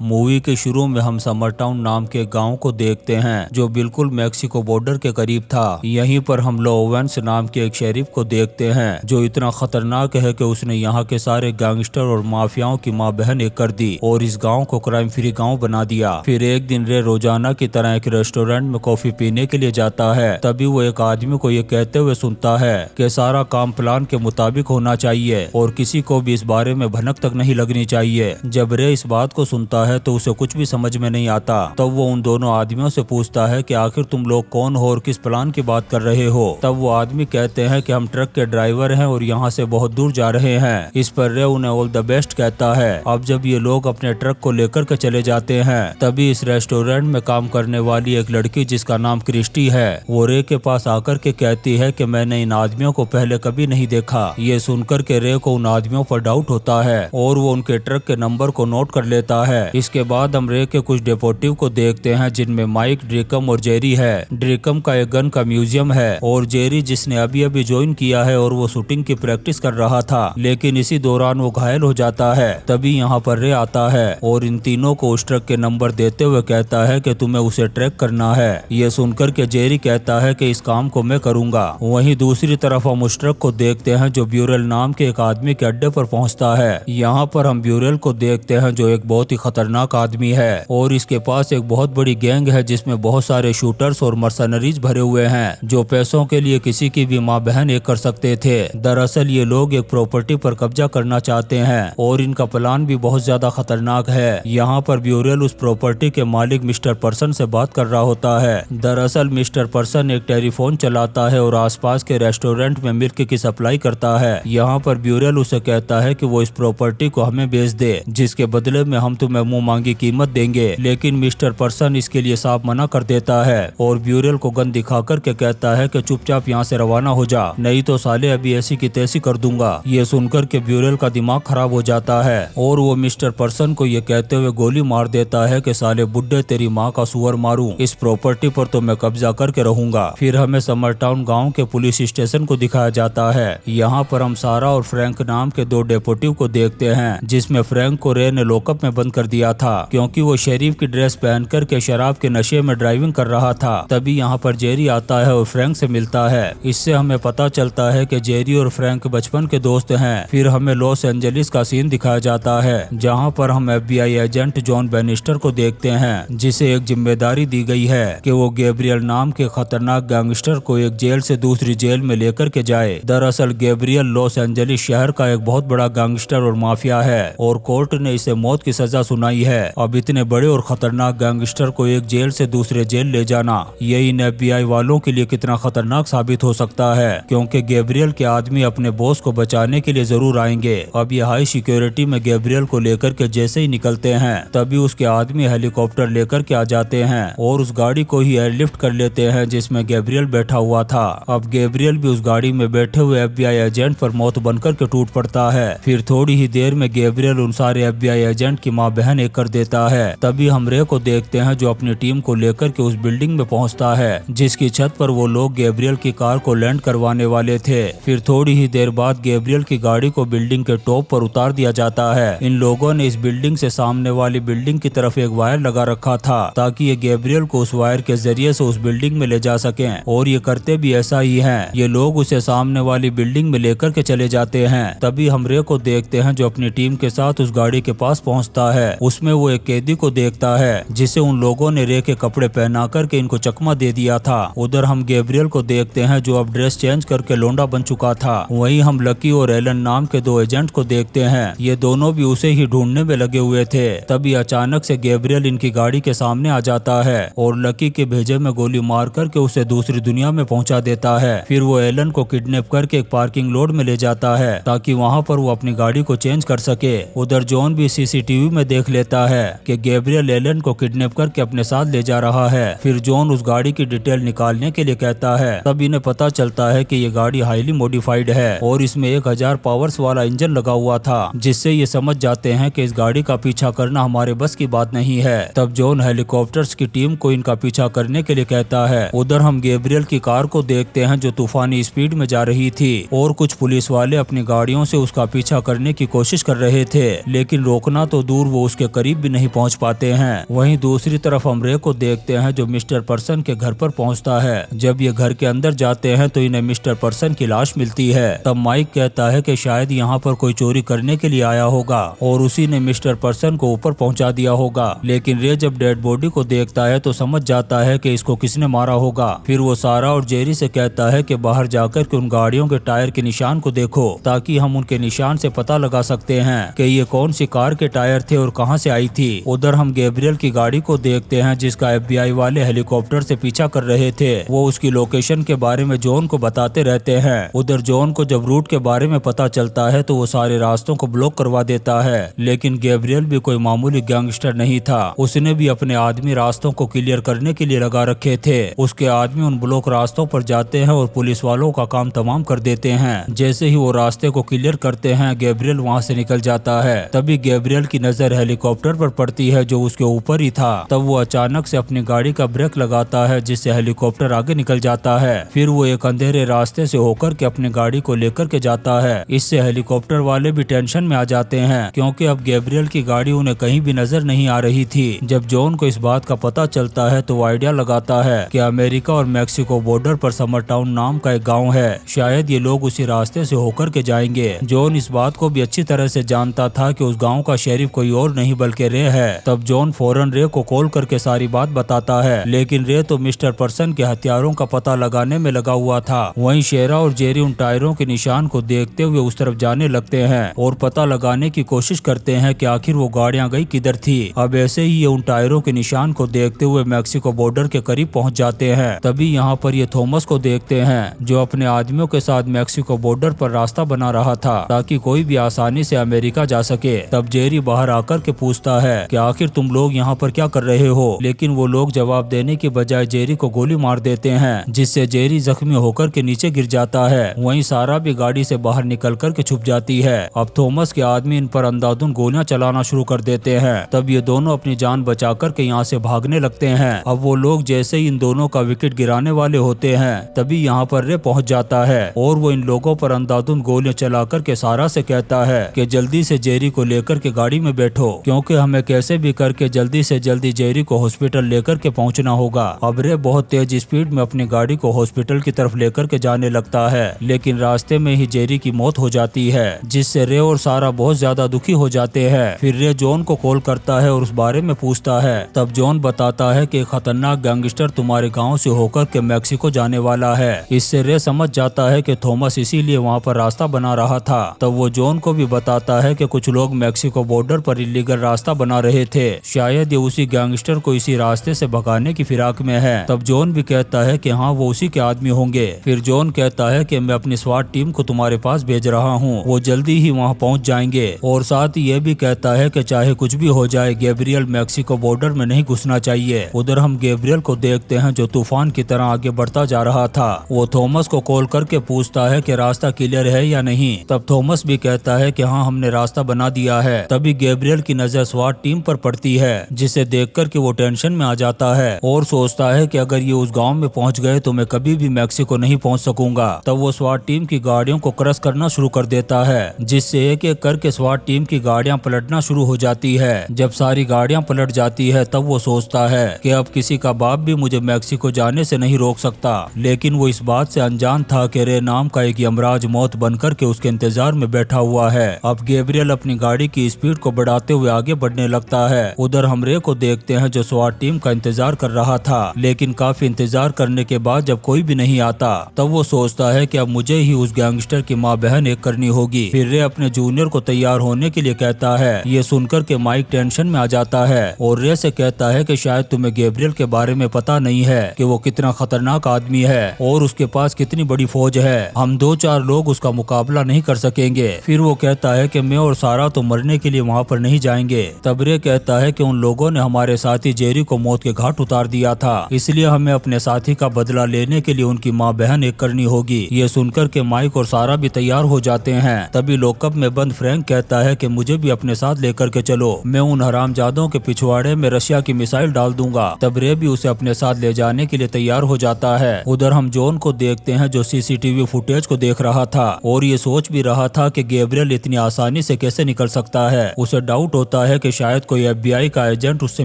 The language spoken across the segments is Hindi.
मूवी के शुरू में हम समर टाउन नाम के गांव को देखते हैं जो बिल्कुल मेक्सिको बॉर्डर के करीब था। यहीं पर हम लोवेंस नाम के एक शेरिफ को देखते हैं जो इतना खतरनाक है कि उसने यहाँ के सारे गैंगस्टर और माफियाओं की माँ बहन एक कर दी और इस गांव को क्राइम फ्री गांव बना दिया। फिर एक दिन रे रोजाना की तरह एक रेस्टोरेंट में कॉफी पीने के लिए जाता है। तभी वो एक आदमी को ये कहते हुए सुनता है कि सारा काम प्लान के मुताबिक होना चाहिए और किसी को भी इस बारे में भनक तक नहीं लगनी चाहिए। जब रे इस बात को सुनता है तो उसे कुछ भी समझ में नहीं आता। तब वो उन दोनों आदमियों से पूछता है कि आखिर तुम लोग कौन हो और किस प्लान की बात कर रहे हो। तब वो आदमी कहते हैं कि हम ट्रक के ड्राइवर हैं और यहाँ से बहुत दूर जा रहे हैं। इस पर रे उन्हें ऑल द बेस्ट कहता है। अब जब ये लोग अपने ट्रक को लेकर के चले जाते हैं तभी इस रेस्टोरेंट में काम करने वाली एक लड़की जिसका नाम क्रिस्टी है वो रे के पास आकर के कहती है कि मैंने इन आदमियों को पहले कभी नहीं देखा। ये सुनकर के रे को उन आदमियों पर डाउट होता है और वो उनके ट्रक के नंबर को नोट कर लेता है। इसके बाद हम रे के कुछ डिपोटिव को देखते हैं जिनमें माइक, ड्रिकम और जेरी है। ड्रिकम का एक गन का म्यूजियम है और जेरी जिसने अभी अभी ज्वाइन किया है और वो शूटिंग की प्रैक्टिस कर रहा था, लेकिन इसी दौरान वो घायल हो जाता है। तभी यहाँ पर रे आता है और इन तीनों को उस ट्रक के नंबर देते हुए कहता है कि तुम्हें उसे ट्रैक करना है। ये सुनकर के जेरी कहता है कि इस काम को मैं करूंगा। वहीं दूसरी तरफ हम उस ट्रक को देखते हैं जो ब्यूरेल नाम के एक आदमी के अड्डे पर पहुंचता है। यहाँ पर हम ब्यूरेल को देखते हैं जो एक बहुत ही खतरनाक आदमी है और इसके पास एक बहुत बड़ी गैंग है जिसमें बहुत सारे शूटर्स और मर्सनरीज भरे हुए हैं जो पैसों के लिए किसी की भी माँ बहन एक कर सकते थे। दरअसल ये लोग एक प्रॉपर्टी पर कब्जा करना चाहते हैं और इनका प्लान भी बहुत ज्यादा खतरनाक है। यहाँ पर ब्यूरेल उस प्रॉपर्टी के मालिक मिस्टर पर्सन से बात कर रहा होता है। दरअसल मिस्टर पर्सन एक टेलीफोन चलाता है और आसपास के रेस्टोरेंट में मिल्क की सप्लाई करता है। यहाँ पर ब्यूरेल उसे कहता है कि वो इस प्रॉपर्टी को हमें बेच दे जिसके बदले में हम तुम्हें मुंह मांगी कीमत देंगे, लेकिन मिस्टर पर्सन इसके लिए साफ मना कर देता है और ब्यूरेल को गन दिखा कर के कहता है कि चुपचाप यहाँ से रवाना हो जा, नहीं तो साले अभी ऐसी की तैसी कर दूंगा। ये सुनकर के ब्यूरेल का दिमाग खराब हो जाता है और वो मिस्टर पर्सन को ये कहते हुए गोली मार देता है कि साले बुड्ढे तेरी माँ का सुअर मारूं, इस प्रॉपर्टी पर तो मैं कब्जा करके रहूंगा। फिर हमें समर टाउन गाँव के पुलिस स्टेशन को दिखाया जाता है। यहाँ पर हम सारा और फ्रैंक नाम के दो डेपोटिव को देखते हैं जिसमें फ्रैंक को रे ने लॉकअप में बंद कर दिया था क्योंकि वो शेरिफ की ड्रेस पहन कर के शराब के नशे में ड्राइविंग कर रहा था। तभी यहाँ पर जेरी आता है और फ्रैंक से मिलता है। इससे हमें पता चलता है कि जेरी और फ्रैंक बचपन के दोस्त हैं। फिर हमें लॉस एंजलिस का सीन दिखाया जाता है जहाँ पर हम FBI एजेंट जॉन बेनिस्टर को देखते हैं जिसे एक जिम्मेदारी दी गई है कि वो गैब्रियल नाम के खतरनाक गैंगस्टर को एक जेल से दूसरी जेल में लेकर के जाए। दरअसल गैब्रियल लॉस एंजलिस शहर का एक बहुत बड़ा गैंगस्टर और माफिया है और कोर्ट ने इसे मौत की सजा सुनाई है। अब इतने बड़े और खतरनाक गैंगस्टर को एक जेल से दूसरे जेल ले जाना ये इन FBI वालों के लिए कितना खतरनाक साबित हो सकता है क्योंकि गैब्रियल के आदमी अपने बॉस को बचाने के लिए जरूर आएंगे। अब ये हाई सिक्योरिटी में गैब्रियल को लेकर के जैसे ही निकलते हैं तभी उसके आदमी हेलीकॉप्टर लेकर के आ जाते हैं और उस गाड़ी को ही एयरलिफ्ट कर लेते हैं जिसमें गैब्रियल बैठा हुआ था। अब गैब्रियल भी उस गाड़ी में बैठे हुए FBI एजेंट पर मौत बनकर के टूट पड़ता है। फिर थोड़ी ही देर में गैब्रियल उन सारे FBI एजेंट की माँ बहन एक कर देता है। तभी हम रे को देखते हैं जो अपनी टीम को लेकर के उस बिल्डिंग में पहुंचता है जिसकी छत पर वो लोग गैब्रियल की कार को लैंड करवाने वाले थे। फिर थोड़ी ही देर बाद गैब्रियल की गाड़ी को बिल्डिंग के टॉप पर उतार दिया जाता है। इन लोगों ने इस बिल्डिंग से सामने वाली बिल्डिंग की तरफ एक वायर लगा रखा था ताकि ये गैब्रियल को उस वायर के जरिए से उस बिल्डिंग में ले जा सकें और ये करते भी ऐसा ही हैं। ये लोग उसे सामने वाली बिल्डिंग में लेकर के चले जाते हैं। तभी हम रे को देखते हैं जो अपनी टीम के साथ उस गाड़ी के पास पहुंचता है। उसमें वो एक कैदी को देखता है जिसे उन लोगों ने रे के कपड़े पहना करके इनको चकमा दे दिया था। उधर हम गैब्रियल को देखते हैं जो अब ड्रेस चेंज करके लोंडा बन चुका था। वहीं हम लकी और एलन नाम के दो एजेंट को देखते हैं। ये दोनों भी उसे ही ढूंढने में लगे हुए थे। तभी अचानक से गैब्रियल इनकी गाड़ी के सामने आ जाता है और लकी के भेजे में गोली मार करके उसे दूसरी दुनिया में पहुंचा देता है। फिर वो एलन को किडनैप करके एक पार्किंग लॉट में ले जाता है ताकि वहाँ पर वो अपनी गाड़ी को चेंज कर सके। उधर जॉन भी CCTV में देख लेता है कि गैब्रियल एलन को किडनैप करके अपने साथ ले जा रहा है। फिर जॉन उस गाड़ी की डिटेल निकालने के लिए कहता है। तब इन्हें पता चलता है कि ये गाड़ी हाईली मॉडिफाइड है और इसमें 1000 पावर्स वाला इंजन लगा हुआ था जिससे ये समझ जाते हैं कि इस गाड़ी का पीछा करना हमारे बस की बात नहीं है। तब जॉन हेलीकॉप्टर्स की टीम को इनका पीछा करने के लिए कहता है। उधर हम गैब्रियल की कार को देखते हैं जो तूफानी स्पीड में जा रही थी और कुछ पुलिस वाले अपनी गाड़ियों से उसका पीछा करने की कोशिश कर रहे थे, लेकिन रोकना तो दूर वो उसके करीब भी नहीं पहुंच पाते हैं। वहीं दूसरी तरफ हम रे को देखते हैं जो मिस्टर पर्सन के घर पर पहुंचता है। जब ये घर के अंदर जाते हैं तो इन्हें मिस्टर पर्सन की लाश मिलती है। तब माइक कहता है कि शायद यहाँ पर कोई चोरी करने के लिए आया होगा और उसी ने मिस्टर पर्सन को ऊपर पहुंचा दिया होगा। लेकिन रे जब डेड बॉडी को देखता है तो समझ जाता है कि इसको किसने मारा होगा। फिर वो सारा और जेरी से कहता है कि बाहर जाकर के उन गाड़ियों के टायर के निशान को देखो ताकि हम उनके निशान से पता लगा सकते हैं कि ये कौन सी कार के टायर थे और कहां से आई थी। उधर हम गैब्रियल की गाड़ी को देखते हैं जिसका FBI वाले हेलीकॉप्टर से पीछा कर रहे थे। वो उसकी लोकेशन के बारे में जॉन को बताते रहते हैं। उधर जॉन को जब रूट के बारे में पता चलता है तो वो सारे रास्तों को ब्लॉक करवा देता है। लेकिन गैब्रियल भी कोई मामूली गैंगस्टर नहीं था, उसने भी अपने आदमी रास्तों को क्लियर करने के लिए लगा रखे थे। उसके आदमी उन ब्लॉक रास्तों पर जाते हैं और पुलिस वालों का काम तमाम कर देते हैं। जैसे ही वो रास्ते को क्लियर करते हैं गैब्रियल वहाँ से निकल जाता है। तभी गैब्रियल की नजर हेलीकॉप्टर पर पड़ती है जो उसके ऊपर ही था। तब वो अचानक से अपनी गाड़ी का ब्रेक लगाता है जिससे हेलीकॉप्टर आगे निकल जाता है। फिर वो एक अंधेरे रास्ते से होकर के अपनी गाड़ी को लेकर के जाता है। इससे हेलीकॉप्टर वाले भी टेंशन में आ जाते हैं क्योंकि अब गैब्रियल की गाड़ी उन्हें कहीं भी नजर नहीं आ रही थी। जब जॉन को इस बात का पता चलता है तो वो आइडिया लगाता है कि अमेरिका और मैक्सिको बॉर्डर पर समर टाउन नाम का एक गाँव है, शायद ये लोग उसी रास्ते से होकर के जाएंगे। जॉन इस बात को भी अच्छी तरह से जानता था कि उस गाँव का शेरिफ कोई और नहीं बल्कि रे है। तब जॉन फौरन रे को कॉल करके सारी बात बताता है। लेकिन रे तो मिस्टर पर्सन के हथियारों का पता लगाने में लगा हुआ था। वहीं शेरा और जेरी उन टायरों के निशान को देखते हुए उस तरफ जाने लगते हैं और पता लगाने की कोशिश करते हैं कि आखिर वो गाड़ियां गई किधर थी। अब ऐसे ही ये उन टायरों के निशान को देखते हुए मैक्सिको बॉर्डर के करीब पहुंच जाते हैं। तभी यहाँ पर ये थॉमस को देखते हैं जो अपने आदमियों के साथ मैक्सिको बॉर्डर पर रास्ता बना रहा था ताकि कोई भी आसानी से अमेरिका जा सके। तब जेरी बाहर आकर के पूछता है कि आखिर तुम लोग यहाँ पर क्या कर रहे हो। लेकिन वो लोग जवाब देने की बजाय जेरी को गोली मार देते हैं जिससे जेरी जख्मी होकर के नीचे गिर जाता है। वहीं सारा भी गाड़ी से बाहर निकल कर के छुप जाती है। अब थॉमस के आदमी इन पर अंधाधुंध गोलियां चलाना शुरू कर देते हैं। तब ये दोनों अपनी जान बचा कर के यहाँ से भागने लगते हैं। अब वो लोग जैसे ही इन दोनों का विकेट गिराने वाले होते हैं तभी यहाँ पर रे पहुँच जाता है और वो इन लोगों पर अंधाधुंध गोलियां चला कर के सारा से कहता है कि जल्दी से जेरी को लेकर के गाड़ी में बैठो क्योंकि हमें कैसे भी करके जल्दी से जल्दी जेरी को हॉस्पिटल लेकर के पहुँचना होगा। अब रे बहुत तेज स्पीड में अपनी गाड़ी को हॉस्पिटल की तरफ लेकर के जाने लगता है। लेकिन रास्ते में ही जेरी की मौत हो जाती है जिससे रे और सारा बहुत ज्यादा दुखी हो जाते हैं। फिर रे जॉन को कॉल करता है और उस बारे में पूछता है। तब जॉन बताता है कि खतरनाक गैंगस्टर तुम्हारे गांव से होकर के मैक्सिको जाने वाला है। इससे रे समझ जाता है कि थॉमस इसीलिए वहां पर रास्ता बना रहा था। तब वो जॉन को भी बताता है कि कुछ लोग मैक्सिको बॉर्डर पर इलीगल रास्ता बना रहे थे, शायद ये उसी गैंगस्टर को इसी रास्ते से भगाने की फिराक में है। तब जॉन भी कहता है कि हाँ वो उसी के आदमी होंगे। फिर जॉन कहता है कि मैं अपनी स्वाट टीम को तुम्हारे पास भेज रहा हूँ, वो जल्दी ही वहाँ पहुँच जाएंगे। और साथ ही ये भी कहता है कि चाहे कुछ भी हो जाए गैब्रियल मैक्सिको बॉर्डर में नहीं घुसना चाहिए। उधर हम गैब्रियल को देखते हैं जो तूफान की तरह आगे बढ़ता जा रहा था। वो थॉमस को कॉल करके पूछता है कि रास्ता क्लियर है या नहीं। तब थॉमस भी कहता है कि हाँ हमने रास्ता बना दिया है। तभी गैब्रियल की नजर स्वाट टीम पर पड़ती है जिसे देखकर के वो टेंशन में आ जाता है और सोचता है कि अगर ये उस गांव में पहुंच गए तो मैं कभी भी मैक्सिको नहीं पहुंच सकूंगा। तब वो स्वाट टीम की गाड़ियों को क्रश करना शुरू कर देता है जिससे एक एक करके स्वाट टीम की गाड़ियां पलटना शुरू हो जाती है। जब सारी गाड़ियां पलट जाती है तब वो सोचता है कि अब किसी का बाप भी मुझे मैक्सिको जाने से नहीं रोक सकता। लेकिन वो इस बात से अनजान था कि रे नाम का एक यमराज मौत बनकर के उसके इंतजार में बैठा हुआ है। अब गैब्रियल अपनी गाड़ी की स्पीड को बढ़ाते हुए आगे बढ़ने लगता है। उधर हम रे को देखते हैं जो स्वाट टीम का इंतजार कर रहा था। लेकिन काफी इंतजार करने के बाद जब कोई भी नहीं आता तब वो सोचता है कि अब मुझे ही उस गैंगस्टर की माँ बहन एक करनी होगी। फिर रे अपने जूनियर को तैयार होने के लिए कहता है। ये सुनकर के माइक टेंशन में आ जाता है और रे से कहता है कि शायद तुम्हें गैब्रियल के बारे में पता नहीं है कि वो कितना खतरनाक आदमी है और उसके पास कितनी बड़ी फौज है। हम 2-4 लोग उसका मुकाबला नहीं कर सकेंगे। फिर वो कहता है कि मैं और सारा तो मरने के लिए वहाँ पर नहीं जाएंगे। तब रे कहता है कि उन लोगों ने हमारे साथी जेरी को मौत के घाट उतार दिया था, इसलिए हमें अपने साथी का बदला लेने के लिए उनकी माँ बहन एक करनी होगी। ये सुनकर के माइक और सारा भी तैयार हो जाते हैं। तभी लॉकअप में बंद फ्रैंक कहता है कि मुझे भी अपने साथ लेकर के चलो, मैं उन हरामजादों के पिछवाड़े में रशिया की मिसाइल डाल दूंगा। तब रे भी उसे अपने साथ ले जाने के लिए तैयार हो जाता है। उधर हम जॉन को देखते हैं जो सीसीटीवी फुटेज को देख रहा था और ये सोच भी रहा था कि गैब्रियल इतनी आसानी से कैसे निकल सकता है। उसे डाउट होता होता है कि शायद कोई FBI का एजेंट उससे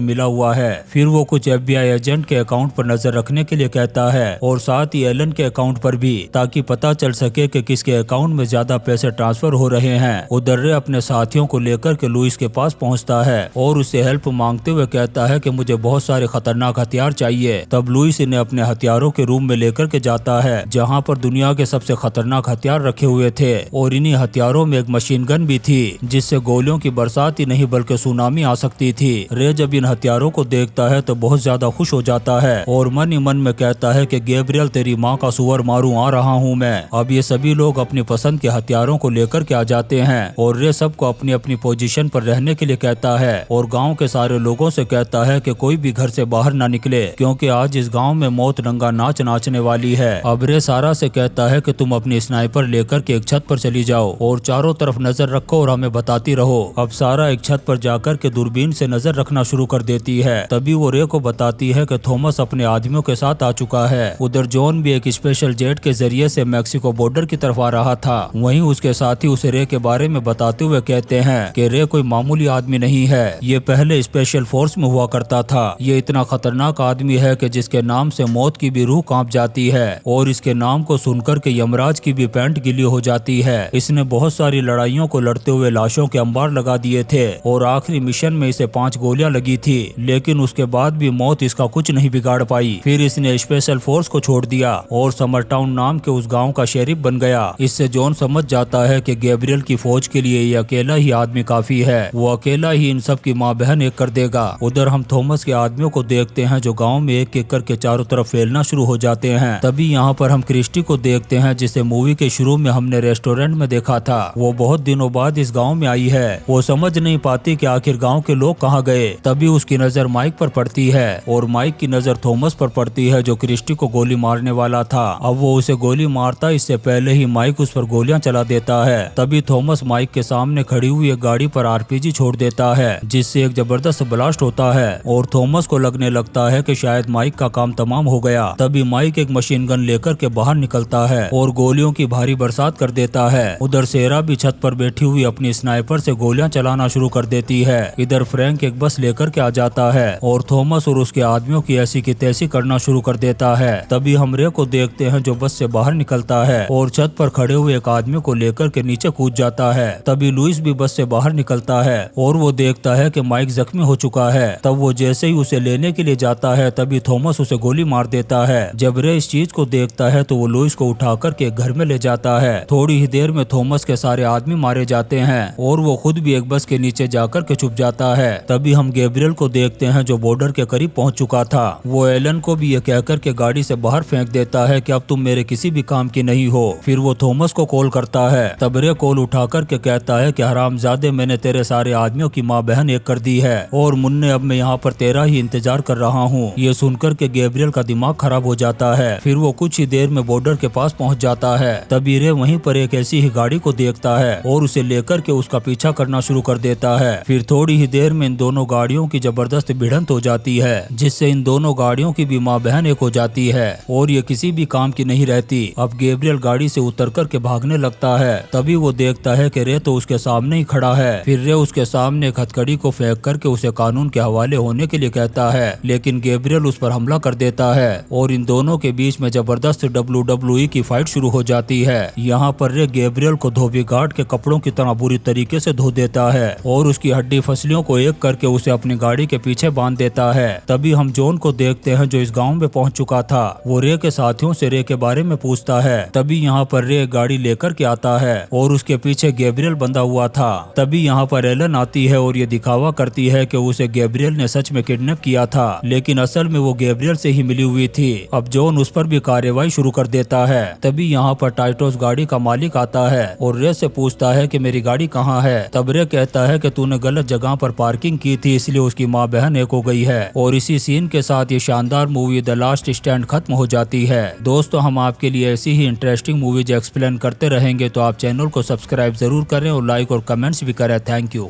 मिला हुआ है। फिर वो कुछ FBI एजेंट के अकाउंट पर नजर रखने के लिए कहता है और साथ ही एलन के अकाउंट पर भी, ताकि पता चल सके कि किसके अकाउंट में ज्यादा पैसे ट्रांसफर हो रहे हैं। उधर रे अपने साथियों को लेकर के लुइस के पास पहुंचता है और उससे हेल्प मांगते हुए कहता है कि मुझे बहुत सारे खतरनाक हथियार चाहिए। तब लुइस इन्हें अपने हथियारों के रूम में लेकर के जाता है जहाँ पर दुनिया के सबसे खतरनाक हथियार रखे हुए थे और इन्हीं हथियारों में एक मशीन गन भी थी जिससे गोलियों की बरसात ही नहीं बल्कि सुनामी आ सकती थी। रे जब इन हथियारों को देखता है तो बहुत ज्यादा खुश हो जाता है और मन ही मन में कहता है कि गैब्रियल तेरी माँ का सुअर मारू आ रहा हूँ मैं। अब ये सभी लोग अपनी पसंद के हथियारों को लेकर के आ जाते हैं और रे सबको अपनी अपनी पोजीशन पर रहने के लिए कहता है और गांव के सारे लोगों से कहता है कि कोई भी घर से बाहर ना निकले क्योंकि आज इस गांव में मौत रंगा नाच नाचने वाली है। अब रे सारा से कहता है कि तुम अपनी स्नाइपर लेकर के एक छत पर चली जाओ और चारों तरफ नजर रखो और हमें बताती रहो। अब सारा एक छत पर जाकर के दूरबीन से नजर रखना शुरू कर देती है। तभी वो रे को बताती है कि थॉमस अपने आदमियों के साथ आ चुका है। उधर जॉन भी एक स्पेशल जेट के जरिए से मैक्सिको बॉर्डर की तरफ आ रहा था। वहीं उसके साथी उसे रे के बारे में बताते हुए कहते हैं कि रे कोई मामूली आदमी नहीं है, ये पहले स्पेशल फोर्स में हुआ करता था। ये इतना खतरनाक आदमी है कि जिसके नाम से मौत की भी रूह कांप जाती है और इसके नाम को सुनकर के यमराज की भी पैंट गिली हो जाती है। इसने बहुत सारी लड़ाइयों को लड़ते हुए लाशों के अंबार लगा दिए थे और आखिरी मिशन में इसे 5 गोलियां लगी थी, लेकिन उसके बाद भी मौत इसका कुछ नहीं बिगाड़ पाई। फिर इसने स्पेशल फोर्स को छोड़ दिया और समर टाउन नाम के उस गाँव का शेरिफ बन गया। इससे जॉन समझ जाता है कि गैब्रियल की फौज के लिए ये अकेला ही आदमी काफी है, वो अकेला ही इन सब की माँ बहन एक कर देगा। उधर हम थॉमस के आदमियों को देखते हैं जो गांव में एक एक करके चारों तरफ फैलना शुरू हो जाते हैं। तभी यहाँ पर हम क्रिस्टी को देखते हैं जिसे मूवी के शुरू में हमने रेस्टोरेंट में देखा था। वो बहुत दिनों बाद इस गाँव में आई है। वो समझ नहीं पाती कि आखिर गाँव के लोग कहाँ गए। तभी उसकी नजर माइक पर पड़ती है और माइक की नजर थॉमस पर पड़ती है जो क्रिस्टी को गोली मारने वाला था। अब वो उसे गोली मारता इससे पहले ही माइक उस पर गोलियां चला देता है। तभी थॉमस माइक के सामने खड़ी हुई एक गाड़ी पर RPG छोड़ देता है जिससे एक जबरदस्त ब्लास्ट होता है और थॉमस को लगने लगता है कि शायद माइक का काम तमाम हो गया। तभी माइक एक मशीन गन लेकर के बाहर निकलता है और गोलियों की भारी बरसात कर देता है। उधर सेरा भी छत पर बैठी हुई अपनी स्नाइपर से गोलियां चलाना शुरू कर देती है। इधर फ्रैंक एक बस लेकर के आ जाता है और थॉमस और उसके आदमियों की ऐसी की तैसी करना शुरू कर देता है। तभी हम रे को देखते हैं जो बस से बाहर निकलता है और छत पर खड़े हुए एक आदमी को लेकर के नीचे कूद जाता है। तभी लुइस भी बस से बाहर निकलता है और वो देखता है कि माइक जख्मी हो चुका है। तब वो जैसे ही उसे लेने के लिए जाता है तभी थॉमस उसे गोली मार देता है। जब रे इस चीज को देखता है तो वो लुइस को उठा करके घर में ले जाता है। थोड़ी ही देर में थॉमस के सारे आदमी मारे जाते हैं और वो खुद भी एक बस के नीचे जाकर के छुप जाता है। तभी हम गैब्रियल को देखते हैं जो बॉर्डर के करीब पहुंच चुका था। वो एलन को भी ये कहकर के गाड़ी से बाहर फेंक देता है कि अब तुम मेरे किसी भी काम की नहीं हो। फिर वो थॉमस को कॉल करता है। तब रे कॉल उठा करके कहता है कि हरामजादे मैंने तेरे सारे आदमियों की माँ बहन एक कर दी है और मुन्ने अब मैं यहाँ पर तेरा ही इंतजार कर रहा हूँ। ये सुनकर के गैब्रियल का दिमाग खराब हो जाता है। फिर वो कुछ ही देर में बॉर्डर के पास पहुँच जाता है। तभी रे वहीं पर एक ऐसी ही गाड़ी को देखता है और उसे लेकर के उसका पीछा करना शुरू कर देता है। फिर थोड़ी ही देर में इन दोनों गाड़ियों की जबरदस्त भिड़ंत हो जाती है जिससे इन दोनों गाड़ियों की भी माँ बहन एक हो जाती है और ये किसी भी काम की नहीं रहती। अब गैब्रियल गाड़ी से उतर कर के भागने लगता है। तभी वो देखता है कि रे तो उसके सामने ही खड़ा है। फिर रे उसके सामने एक हथकड़ी को फेंक करके उसे कानून के हवाले होने के लिए कहता है, लेकिन गैब्रियल उस पर हमला कर देता है और इन दोनों के बीच में जबरदस्त WWE की फाइट शुरू हो जाती है। यहाँ पर रे गैब्रियल को धोबी घाट के कपड़ों की तरह बुरी तरीके से धो देता है और उसकी हड्डी फसलियों को एक करके उसे अपनी गाड़ी के पीछे बांध देता है। तभी हम जॉन को देखते हैं जो इस गाँव में पहुँच चुका था। वो रे के साथियों से रे के बारे में पूछता है। तभी यहाँ पर रे गाड़ी लेकर के आता है और उसके पीछे गैब्रियल बंधा हुआ था। तभी यहाँ पर एलन आती है और ये दिखावा करती है कि उसे गैब्रियल ने सच में किडनैप किया था, लेकिन असल में वो गैब्रियल से ही मिली हुई थी। अब जॉन उस पर भी कार्रवाई शुरू कर देता है। तभी यहाँ पर टाइटोस गाड़ी का मालिक आता है और रे से पूछता है कि मेरी गाड़ी कहाँ है। तब रे कहता है कि तूने गलत जगह पर पार्किंग की थी इसलिए उसकी माँ बहन एक हो गई है। और इसी सीन के साथ ये शानदार मूवी द लास्ट स्टैंड खत्म हो जाती है। दोस्तों हम आपके लिए ऐसी ही इंटरेस्टिंग मूवीज एक्सप्लेन करते रहेंगे, तो आप चैनल को सब्सक्राइब जरूर करें और लाइक और कमेंट्स भी करें। Thank you.